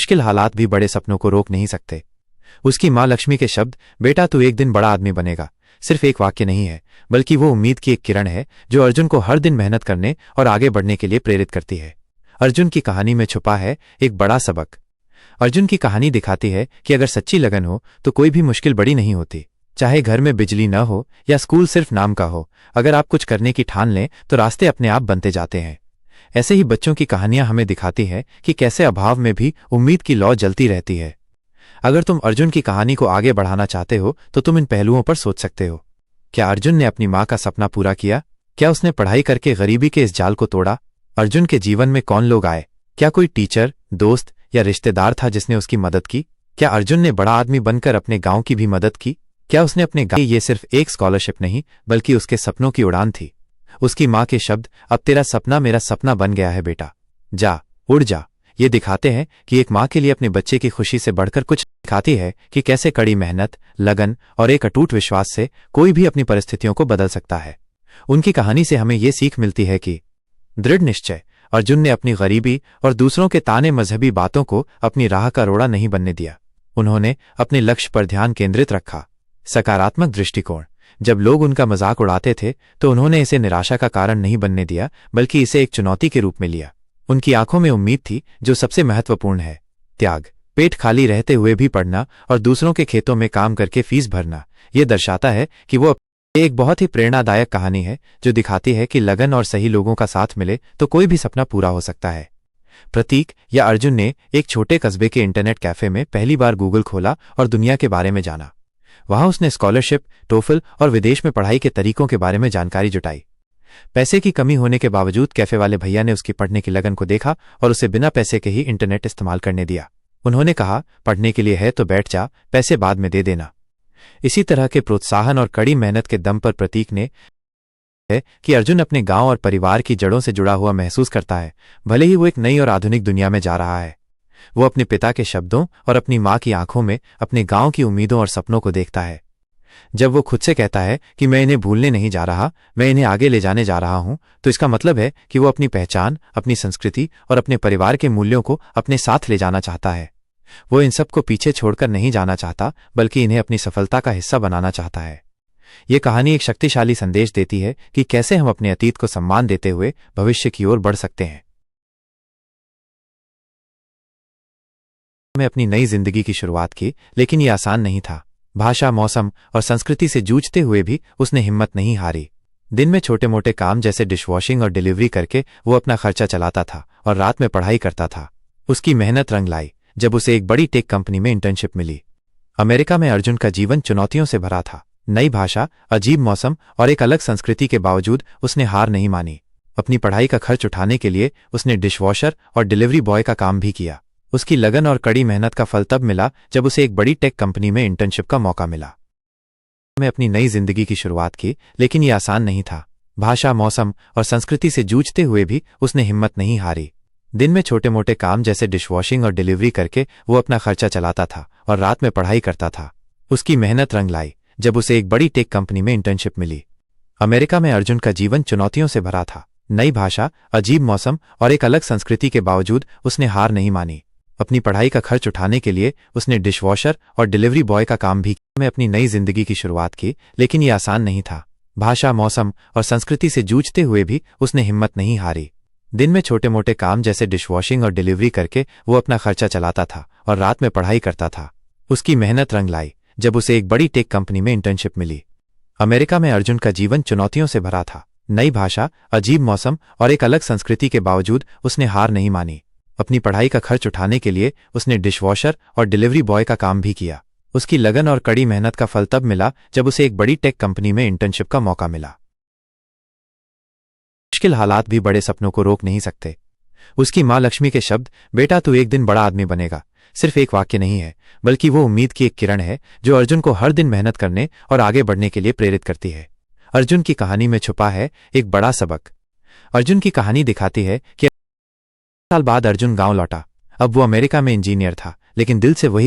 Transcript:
मुश्किल हालात भी बड़े सपनों को रोक नहीं सकते। उसकी माँ लक्ष्मी के शब्द, बेटा तू एक दिन बड़ा आदमी बनेगा, सिर्फ एक वाक्य नहीं है, बल्कि वो उम्मीद की एक किरण है जो अर्जुन को हर दिन मेहनत करने और आगे बढ़ने के लिए प्रेरित करती है। अर्जुन की कहानी में छुपा है एक बड़ा सबक। अर्जुन की कहानी दिखाती है कि अगर सच्ची लगन हो तो कोई भी मुश्किल बड़ी नहीं होती। चाहे घर में बिजली न हो या स्कूल सिर्फ नाम का हो, अगर आप कुछ करने की ठान लें तो रास्ते अपने आप बनते जाते हैं। ऐसे ही बच्चों की कहानियां हमें दिखाती हैं कि कैसे अभाव में भी उम्मीद की लौ जलती रहती है। अगर तुम अर्जुन की कहानी को आगे बढ़ाना चाहते हो तो तुम इन पहलुओं पर सोच सकते हो। क्या अर्जुन ने अपनी माँ का सपना पूरा किया? क्या उसने पढ़ाई करके गरीबी के इस जाल को तोड़ा? अर्जुन के जीवन में कौन लोग आए? क्या कोई टीचर, दोस्त या रिश्तेदार था जिसने उसकी मदद की? क्या अर्जुन ने बड़ा आदमी बनकर अपने गांव की भी मदद की? क्या उसने अपने गांव ये सिर्फ एक स्कॉलरशिप नहीं बल्कि उसके सपनों की उड़ान थी। उसकी माँ के शब्द, अब तेरा सपना मेरा सपना बन गया है बेटा, जा उड़ जा, ये दिखाते हैं कि एक माँ के लिए अपने बच्चे की खुशी से बढ़कर कुछ दिखाती है कि कैसे कड़ी मेहनत, लगन और एक अटूट विश्वास से कोई भी अपनी परिस्थितियों को बदल सकता है। उनकी कहानी से हमें ये सीख मिलती है कि दृढ़ निश्चय। अर्जुन ने अपनी गरीबी और दूसरों के ताने मजहबी बातों को अपनी राह का रोड़ा नहीं बनने दिया। उन्होंने अपने लक्ष्य पर ध्यान केंद्रित रखा। सकारात्मक दृष्टिकोण। जब लोग उनका मजाक उड़ाते थे तो उन्होंने इसे निराशा का कारण नहीं बनने दिया, बल्कि इसे एक चुनौती के रूप में लिया। उनकी आंखों में उम्मीद थी जो सबसे महत्वपूर्ण है, त्याग। पेट खाली रहते हुए भी पढ़ना और दूसरों के खेतों में काम करके फीस भरना, ये दर्शाता है कि वो एक बहुत ही प्रेरणादायक कहानी है जो दिखाती है कि लगन और सही लोगों का साथ मिले तो कोई भी सपना पूरा हो सकता है। प्रतीक या अर्जुन ने एक छोटे कस्बे के इंटरनेट कैफे में पहली बार गूगल खोला और दुनिया के बारे में जाना। वहां उसने स्कॉलरशिप, टोफल और विदेश में पढ़ाई के तरीकों के बारे में जानकारी जुटाई। पैसे की कमी होने के बावजूद कैफे वाले भैया ने उसकी पढ़ने की लगन को देखा और उसे बिना पैसे के ही इंटरनेट इस्तेमाल करने दिया। उन्होंने कहा, पढ़ने के लिए है तो बैठ जा, पैसे बाद में दे देना। इसी तरह के प्रोत्साहन और कड़ी मेहनत के दम पर प्रतीक ने है कि अर्जुन अपने गांव और परिवार की जड़ों से जुड़ा हुआ महसूस करता है, भले ही वो एक नई और आधुनिक दुनिया में जा रहा है। वो अपने पिता के शब्दों और अपनी माँ की आंखों में अपने गांव की उम्मीदों और सपनों को देखता है। जब वो खुद से कहता है कि मैं इन्हें भूलने नहीं जा रहा, मैं इन्हें आगे ले जाने जा रहा हूं, तो इसका मतलब है कि वो अपनी पहचान, अपनी संस्कृति और अपने परिवार के मूल्यों को अपने साथ ले जाना चाहता है। वो इन सब को पीछे छोड़कर नहीं जाना चाहता, बल्कि इन्हें अपनी सफलता का हिस्सा बनाना चाहता है। ये कहानी एक शक्तिशाली संदेश देती है कि कैसे हम अपने अतीत को सम्मान देते हुए भविष्य की ओर बढ़ सकते हैं। में अपनी नई जिंदगी की शुरुआत की, लेकिन ये आसान नहीं था। भाषा, मौसम और संस्कृति से जूझते हुए भी उसने हिम्मत नहीं हारी। दिन में छोटे मोटे काम जैसे डिशवॉशिंग और डिलीवरी करके वो अपना खर्चा चलाता था और रात में पढ़ाई करता था। उसकी मेहनत रंग लाई जब उसे एक बड़ी टेक कंपनी में इंटर्नशिप मिली। अमेरिका में अर्जुन का जीवन चुनौतियों से भरा था। नई भाषा, अजीब मौसम और एक अलग संस्कृति के बावजूद उसने हार नहीं मानी। अपनी पढ़ाई का खर्च उठाने के लिए उसने डिशवॉशर और डिलीवरी बॉय का काम भी किया। उसकी लगन और कड़ी मेहनत का फल तब मिला जब उसे एक बड़ी टेक कंपनी में इंटर्नशिप का मौका मिला। में अपनी नई जिंदगी की शुरुआत की, लेकिन ये आसान नहीं था। भाषा, मौसम और संस्कृति से जूझते हुए भी उसने हिम्मत नहीं हारी। दिन में छोटे मोटे काम जैसे डिशवॉशिंग और डिलीवरी करके वो अपना खर्चा चलाता था और रात में पढ़ाई करता था। उसकी मेहनत रंग लाई जब उसे एक बड़ी टेक कंपनी में इंटर्नशिप मिली। अमेरिका में अर्जुन का जीवन चुनौतियों से भरा था। नई भाषा, अजीब मौसम और एक अलग संस्कृति के बावजूद उसने हार नहीं मानी। अपनी पढ़ाई का खर्च उठाने के लिए उसने डिशवॉशर और डिलीवरी बॉय का काम भी किया। में अपनी नई जिंदगी की शुरुआत की, लेकिन ये आसान नहीं था। भाषा, मौसम और संस्कृति से जूझते हुए भी उसने हिम्मत नहीं हारी। दिन में छोटे मोटे काम जैसे डिशवॉशिंग और डिलीवरी करके वो अपना खर्चा चलाता था और रात में पढ़ाई करता था। उसकी मेहनत रंग लाई जब उसे एक बड़ी टेक कंपनी में इंटर्नशिप मिली। अमेरिका में अर्जुन का जीवन चुनौतियों से भरा था। नई भाषा, अजीब मौसम और एक अलग संस्कृति के बावजूद उसने हार नहीं मानी। अपनी पढ़ाई का खर्च उठाने के लिए उसने डिशवॉशर और डिलीवरी बॉय का काम भी किया। उसकी लगन और कड़ी मेहनत का फल तब मिला जब उसे एक बड़ी टेक कंपनी में इंटर्नशिप का मौका मिला। मुश्किल हालात भी बड़े सपनों को रोक नहीं सकते। उसकी माँ लक्ष्मी के शब्द, बेटा तू एक दिन बड़ा आदमी बनेगा, सिर्फ एक वाक्य नहीं है, बल्कि वो उम्मीद की एक किरण है जो अर्जुन को हर दिन मेहनत करने और आगे बढ़ने के लिए प्रेरित करती है। अर्जुन की कहानी में छुपा है एक बड़ा सबक। अर्जुन की कहानी दिखाती है कि साल बाद अर्जुन गांव लौटा। अब वो अमेरिका में इंजीनियर था, लेकिन दिल से वही